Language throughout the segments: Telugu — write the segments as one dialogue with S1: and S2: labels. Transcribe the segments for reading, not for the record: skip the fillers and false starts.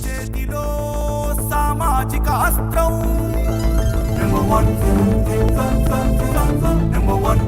S1: చేతిలో సామాజిక అస్త్రం number one number one.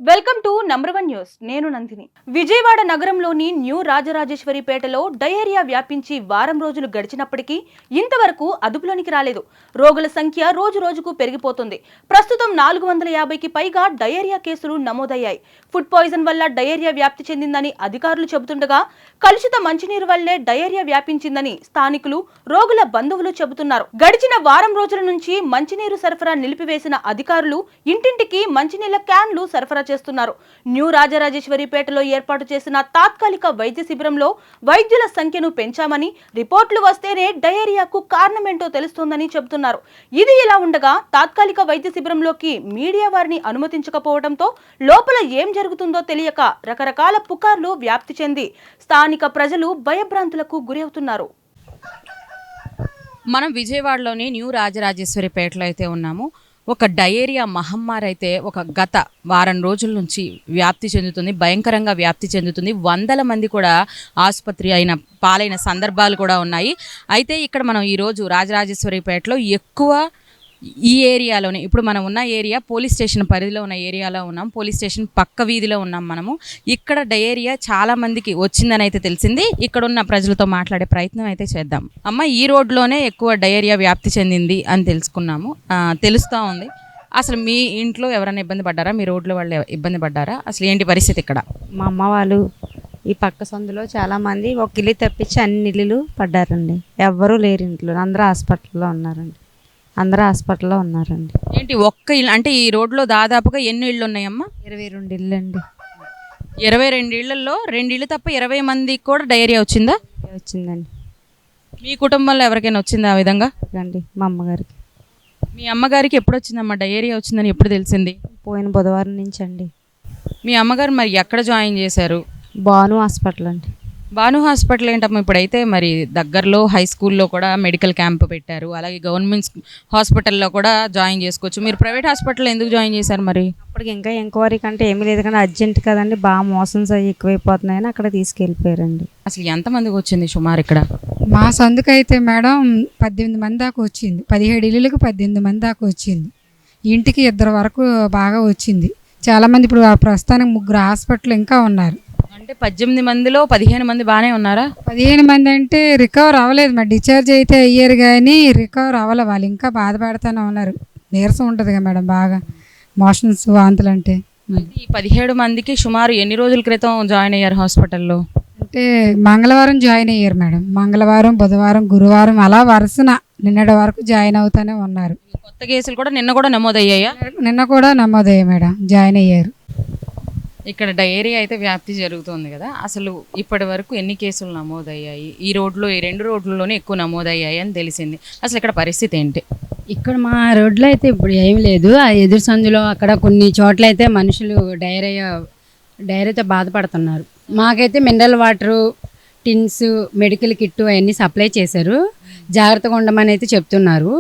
S2: Welcome to number 1 news. నేను నందిని. విజయవాడ నగరంలోని న్యూ రాజరాజేశ్వరిపేటలో డయేరియా వ్యాపించి వారం రోజులు గడిచినప్పటికీ ఇంతవరకు అదుపులోనికి రాలేదు. రోగుల సంఖ్య రోజు రోజుకు పెరిగిపోతుంది. ప్రస్తుతం 450కి పైగా డయేరియా కేసులు నమోదయ్యాయి. ఫుడ్ పాయిజన్ వల్ల డయేరియా వ్యాప్తి చెందిందని అధికారులు చెబుతుండగా కలుషిత మంచినీరు వల్లే డయేరియా వ్యాపించిందని స్థానికులు, రోగుల బంధువులు చెబుతున్నారు. గడిచిన వారం రోజుల నుంచి మంచినీరు సరఫరా నిలిపివేసిన అధికారులు ఇంటింటికి మంచినీళ్ల క్యాన్లు సరఫరా చేస్తున్నారు. న్యూ రాజరాజేశ్వరిపేటలో ఏర్పాటు చేసిన తాత్కాలిక వైద్య శిబిరంలో వైద్యుల సంఖ్యను పెంచామని, రిపోర్టులు వస్తేనే డయేరియాకు కారణమేంటో తెలుస్తోందని చెబుతున్నారు. ఇది ఇలా ఉండగా తాత్కాలిక వైద్య శిబిరంలోకి మీడియా వారిని అనుమతించకపోవడంతో లోపల ఏం జరుగుతుందో తెలియక రకరకాల పుకార్లు వ్యాప్తి చెంది స్థానిక ప్రజలు భయభ్రాంతులకు గురవుతున్నారు.
S3: మనం విజయవాడలోని న్యూ రాజరాజేశ్వరిపేటలో అయితే ఉన్నాము. ఒక డయేరియా మహమ్మారి అయితే గత వారం రోజుల నుంచి వ్యాప్తి చెందుతుంది, భయంకరంగా వ్యాప్తి చెందుతుంది. వందల మంది కూడా ఆసుపత్రి పాలైన సందర్భాలు కూడా ఉన్నాయి. అయితే ఇక్కడ మనం ఈరోజు రాజరాజేశ్వరిపేటలో ఎక్కువ ఈ ఏరియాలోనే, ఇప్పుడు మనం ఉన్న ఏరియా పోలీస్ స్టేషన్ పరిధిలో ఉన్న ఏరియాలో ఉన్నాం. పోలీస్ స్టేషన్ పక్క వీధిలో ఉన్నాం మనము. ఇక్కడ డయేరియా చాలా మందికి వచ్చిందని అయితే తెలిసింది. ఇక్కడ ఉన్న ప్రజలతో మాట్లాడే ప్రయత్నం అయితే చేద్దాం. అమ్మ, ఈ రోడ్లోనే ఎక్కువ డయేరియా వ్యాప్తి చెందింది అని తెలుస్తూ ఉంది. అసలు మీ ఇంట్లో ఎవరైనా ఇబ్బంది పడ్డారా? మీ రోడ్లో వాళ్ళు ఇబ్బంది పడ్డారా? అసలు ఏంటి పరిస్థితి ఇక్కడ?
S4: మా అమ్మ వాళ్ళు ఈ పక్క సందులో చాలామంది ఒక ఇల్లు తప్పించి అన్ని ఇల్లులు పడ్డారండి. ఎవ్వరూ లేరు ఇంట్లో, అందరూ హాస్పిటల్లో ఉన్నారండి.
S3: ఏంటి ఒక్క ఇల్లు అంటే ఈ రోడ్లో దాదాపుగా ఎన్ని ఇళ్ళు ఉన్నాయమ్మా?
S4: 22 ఇళ్ళు అండి.
S3: 22 ఇళ్లలో 2 ఇళ్ళు తప్ప 20 మందికి కూడా డయేరియా వచ్చిందా?
S4: వచ్చిందండి.
S3: మీ కుటుంబంలో ఎవరికైనా వచ్చిందా ఆ విధంగా?
S4: అండి మా అమ్మగారికి.
S3: మీ అమ్మగారికి ఎప్పుడు వచ్చిందమ్మా డయేరియా వచ్చిందని ఎప్పుడు తెలిసింది?
S4: పోయిన బుధవారం నుంచి అండి.
S3: మీ అమ్మగారు మరి ఎక్కడ జాయిన్ చేశారు?
S4: భాను హాస్పిటల్ అండి.
S3: భాను హాస్పిటల్ ఏంటమ్మా? ఇప్పుడైతే మరి దగ్గరలో హై స్కూల్లో కూడా మెడికల్ క్యాంప్ పెట్టారు. అలాగే గవర్నమెంట్ హాస్పిటల్లో కూడా జాయిన్ చేసుకోవచ్చు. మీరు ప్రైవేట్ హాస్పిటల్లో ఎందుకు జాయిన్ చేశారు మరి?
S4: అప్పటికి ఇంకా ఎంక్వైరీ కంటే ఏమీ లేదు, కానీ అర్జెంట్ కదండి, బాగా మోషన్స్ అవి ఎక్కువైపోతున్నాయని అక్కడ తీసుకెళ్ళిపోయారండి.
S3: అసలు ఎంతమందికి వచ్చింది సుమారు ఇక్కడ?
S5: మా సందుకైతే మేడం 18 మంది దాకా వచ్చింది. 17 ఇళ్ళకి 18 మంది దాకా వచ్చింది. ఇంటికి 2 వరకు బాగా వచ్చింది. చాలామంది ఇప్పుడు ప్రస్తుతానికి 3 హాస్పిటల్ ఇంకా ఉన్నారు.
S3: అంటే 18 మందిలో 15 మంది బాగానే ఉన్నారా?
S5: 15 మంది అంటే రికవర్ అవ్వలేదు, మరి డిశ్చార్జ్ అయితే అయ్యారు కానీ రికవర్ అవ్వలే. వాళ్ళు ఇంకా బాధపడుతూనే ఉన్నారు. నీరసం ఉంటుంది కదా మేడం, బాగా మోషన్స్, వాంతులు అంటే.
S3: ఈ 17 మందికి సుమారు ఎన్ని రోజుల క్రితం జాయిన్ అయ్యారు హాస్పిటల్లో?
S5: అంటే మంగళవారం జాయిన్ అయ్యారు మేడం. మంగళవారం, బుధవారం, గురువారం అలా వరుసన నిన్నటి వరకు జాయిన్ అవుతూనే ఉన్నారు.
S3: కొత్త కేసులు కూడా నిన్న కూడా నమోదయ్యాయా?
S5: నిన్న కూడా నమోదయ్యాయి మేడం, జాయిన్ అయ్యారు.
S3: ఇక్కడ డయేరియా అయితే వ్యాప్తి జరుగుతుంది కదా, అసలు ఇప్పటి వరకు ఎన్ని కేసులు నమోదయ్యాయి? ఈ 2 రోడ్లలోనే ఎక్కువ నమోదయ్యాయి అని తెలిసింది. అసలు ఇక్కడ పరిస్థితి ఏంటి?
S6: ఇక్కడ మా రోడ్లో అయితే ఇప్పుడు ఏం లేదు. ఆ ఎదురు సందులో అక్కడ కొన్ని చోట్ల అయితే మనుషులు డయేరియాతో బాధపడుతున్నారు. మాకైతే mineral water, tins, medical kit అవన్నీ సప్లై చేశారు. జాగ్రత్తగా ఉండమని అయితే చెప్తున్నారు.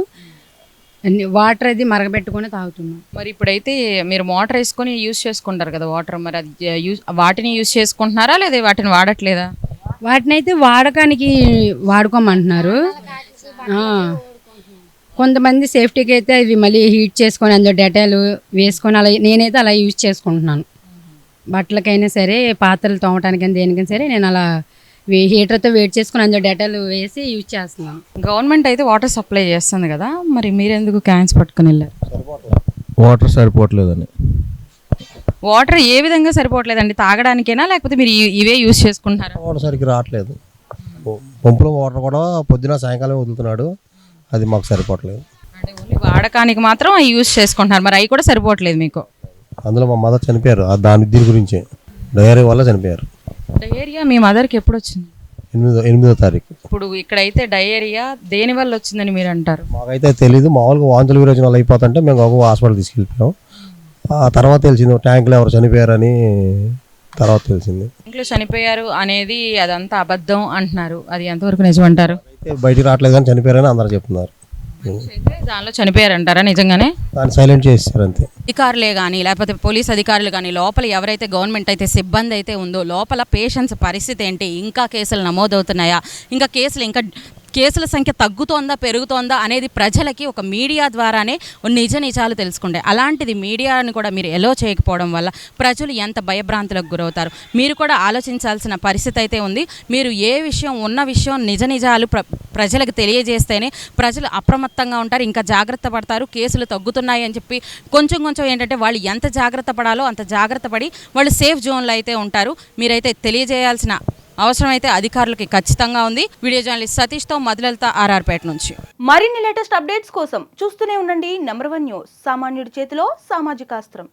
S6: వాటర్ అది మరగబెట్టుకొని తాగుతున్నాం.
S3: మరి ఇప్పుడైతే మీరు మోటార్ వేసుకొని యూజ్ చేసుకుంటారు కదా వాటర్, మరి అది వాటిని యూజ్ చేసుకుంటున్నారా లేదా వాటిని వాడట్లేదా?
S6: వాటిని అయితే వాడకానికి వాడుకోమంటున్నారు. కొంతమంది సేఫ్టీకి అయితే అవి మళ్ళీ హీట్ చేసుకొని అందులో డెటాల్ వేసుకొని అలా, నేనైతే అలా యూజ్ చేసుకుంటున్నాను. బట్టలకైనా సరే, పాత్రలు తోమటానికైనా దేనికైనా సరే నేను అలా హీటర్తో వేడి చేసుకుని అందులో డెటాల్ వేసి యూజ్ చేస్తున్నాను.
S3: గవర్నమెంట్ అయితే వాటర్ సప్లై చేస్తుంది కదా, మరి మీరెందుకు క్యాన్స్ పట్టుకుని వెళ్ళారు?
S7: వాటర్ సరిపోవట్లేదని.
S3: వాటర్ ఏ విధంగా సరిపోవట్లేదండి? తాగడానికేనా లేకపోతే మీరు ఇవే యూజ్ చేసుకుంటున్నారా?
S7: వాటర్ సరిగ్గా రావట్లేదు. పంపులో వాటర్ కూడా పొద్దున సాయంకాలం వదులుతున్నాడు, అది మాకు సరిపోవట్లేదు.
S3: అంటే ఓన్లీ వాడకానికి మాత్రం అవి యూజ్ చేసుకుంటున్నారు, మరి అవి కూడా సరిపోవట్లేదు మీకు?
S7: అందులో మా మదర్ చనిపోయారు, దీని గురించి డయేరియా వల్ల చనిపోయారు.
S3: డయేరియా మీ మదర్కి ఎప్పుడు వచ్చింది?
S7: 8వ తారీఖు.
S3: ఇప్పుడు ఇక్కడైతే డయేరియా దేని వల్ల వచ్చిందని మీరు అంటారు?
S7: మాకైతే తెలీదు. మామూలుగా వాంతులు విరోచనాలు అయిపోతుంటే మేము ఒక హాస్పిటల్ తీసుకెళ్ళిపోయాం. ఆ తర్వాత తెలిసింది ట్యాంకులో ఎవరు చనిపోయారని. తర్వాత తెలిసింది
S3: ఇంట్లో చనిపోయారు అనేది అదంతా అబద్ధం అంటున్నారు. అది ఎంతవరకు నిజం అంటారు?
S7: అయితే బయటికి రావట్లేదు కానీ చనిపోయారని అందరూ చెప్తున్నారు.
S3: అయితే దానిలో చనిపోయారంటారా నిజంగానే?
S7: దాన్ని సైలెంట్ చేస్తారు అంతే.
S3: అధికారులే కానీ లేకపోతే పోలీస్ అధికారులు కానీ లోపల ఎవరైతే గవర్నమెంట్ అయితే సిబ్బంది అయితే ఉందో లోపల పేషెంట్స్ పరిస్థితి ఏంటి, ఇంకా కేసులు నమోదవుతున్నాయా, ఇంకా కేసుల సంఖ్య తగ్గుతోందా పెరుగుతోందా అనేది ప్రజలకి ఒక మీడియా ద్వారానే నిజ నిజాలు తెలుసుకుంటే, అలాంటిది మీడియాని కూడా మీరు ఎలో చేయకపోవడం వల్ల ప్రజలు ఎంత భయభ్రాంతులకు గురవుతారు. మీరు కూడా ఆలోచించాల్సిన పరిస్థితి అయితే ఉంది. మీరు ఏ విషయం ఉన్న విషయం నిజ నిజాలు ప్రజలకు తెలియజేస్తేనే ప్రజలు అప్రమత్తంగా ఉంటారు, ఇంకా జాగ్రత్త పడతారు. కేసులు తగ్గుతున్నాయి అని చెప్పి కొంచెం ఏంటంటే వాళ్ళు ఎంత జాగ్రత్త పడాలో అంత జాగ్రత్త పడి వాళ్ళు సేఫ్ జోన్లో అయితే ఉంటారు. మీరైతే తెలియజేయాల్సిన అవసరం అయితే అధికారులకి ఖచ్చితంగా ఉంది. వీడియో జర్నలిస్ట్ సతీష్తో మధులత ఆర్ఆర్పేట నుంచి.
S2: మరిన్ని లేటెస్ట్ అప్డేట్స్ కోసం చూస్తూనే ఉండండి నంబర్ 1 న్యూస్. సామాన్యుడి చేతిలో సామాజిక అస్త్రం.